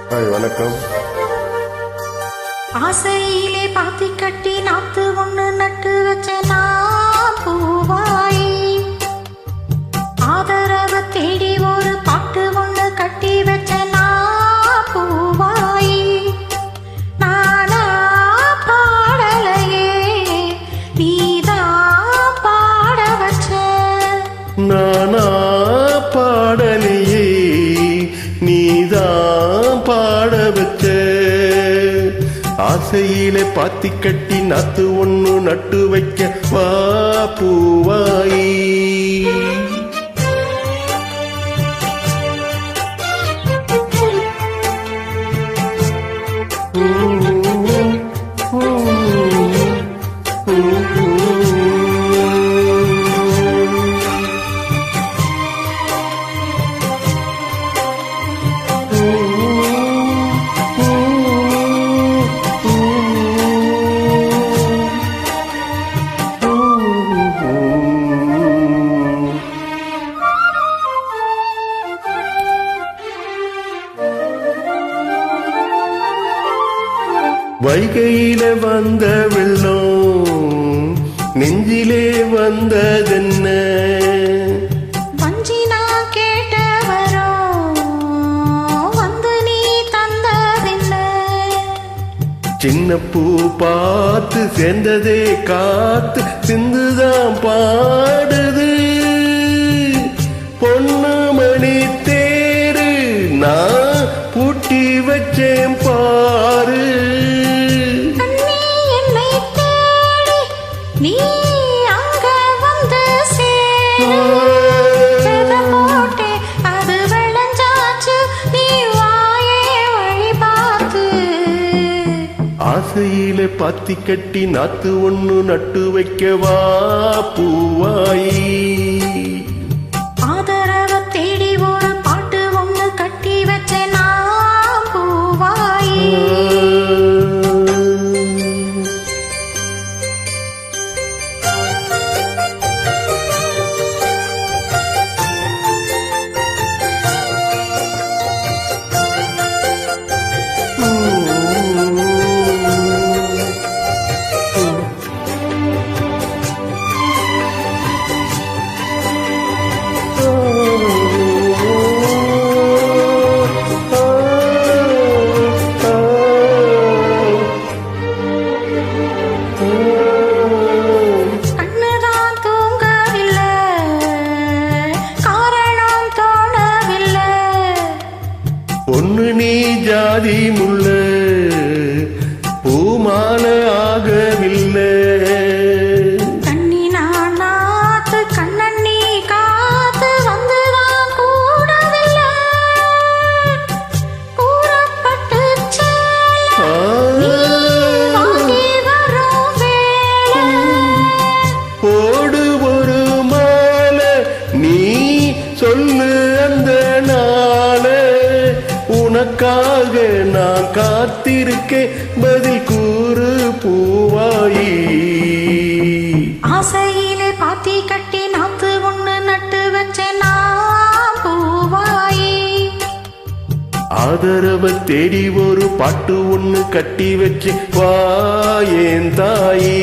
Hi, வணக்கம். ஆசையிலே பாத்தி கட்டி நாத்து ஒண்ணு நட்டு வச்ச நான் பூவாயி, ஆதரவு தேடி ஒரு பாட்டு ஒண்ணு கட்டி வச்ச நான் பூவாயி. நானா பாடலையே, நீதான் பாட வச்ச. நானா பாடலையே, நீதான் பாட வச்ச. ஆசையிலே பாத்தி கட்டி நாத்து ஒண்ணு நட்டு வைக்க வா பூவாயி. வைகையில வந்த வெள்ளம் நெஞ்சிலே வந்ததென்ன, வஞ்சி நான் கேட்ட வரோம் வந்து நீ தந்ததென்ன. சின்ன பூ பார்த்து சேர்ந்ததே காத்து சிந்துதான் பாடுது. பொண்ணு மணி தேரு நான் பூட்டி வச்சேன் பாரு. நீ அங்க வந்து போட்டே அது விளைஞ்சாச்சு, நீ வாயே வழி பார்த்து. ஆசையில பாத்தி கட்டி நாத்து ஒண்ணு நட்டு வைக்கவா பூவாயி. ஆதரவு தேடி ஒரு பாட்டு ஒண்ணு கட்டி வச்ச நான் பூவாயி. பொண்ணு நீ ஜாதி முள்ள பூமால ஆகவில்லை. கண்ணி நான் நாத்து கண்ணண்ணி காத்து வந்துதான் கூடவில்லை. கூறப்பட்டு வாங்கி வரும் வேலை. போடு ஒரு மாலை நீ சொல்லு அந்த நாள, உனக்காக நான் காத்திருக்கேன் பதில் கூறு பூவாயி. ஆசையிலே பாத்தி கட்டி நாத்து ஒண்ணு நட்டு வச்ச நான் பூவாயி. ஆதரவை தேடி ஒரு பாட்டு ஒண்ணு கட்டி வச்சு வா என் தாயி.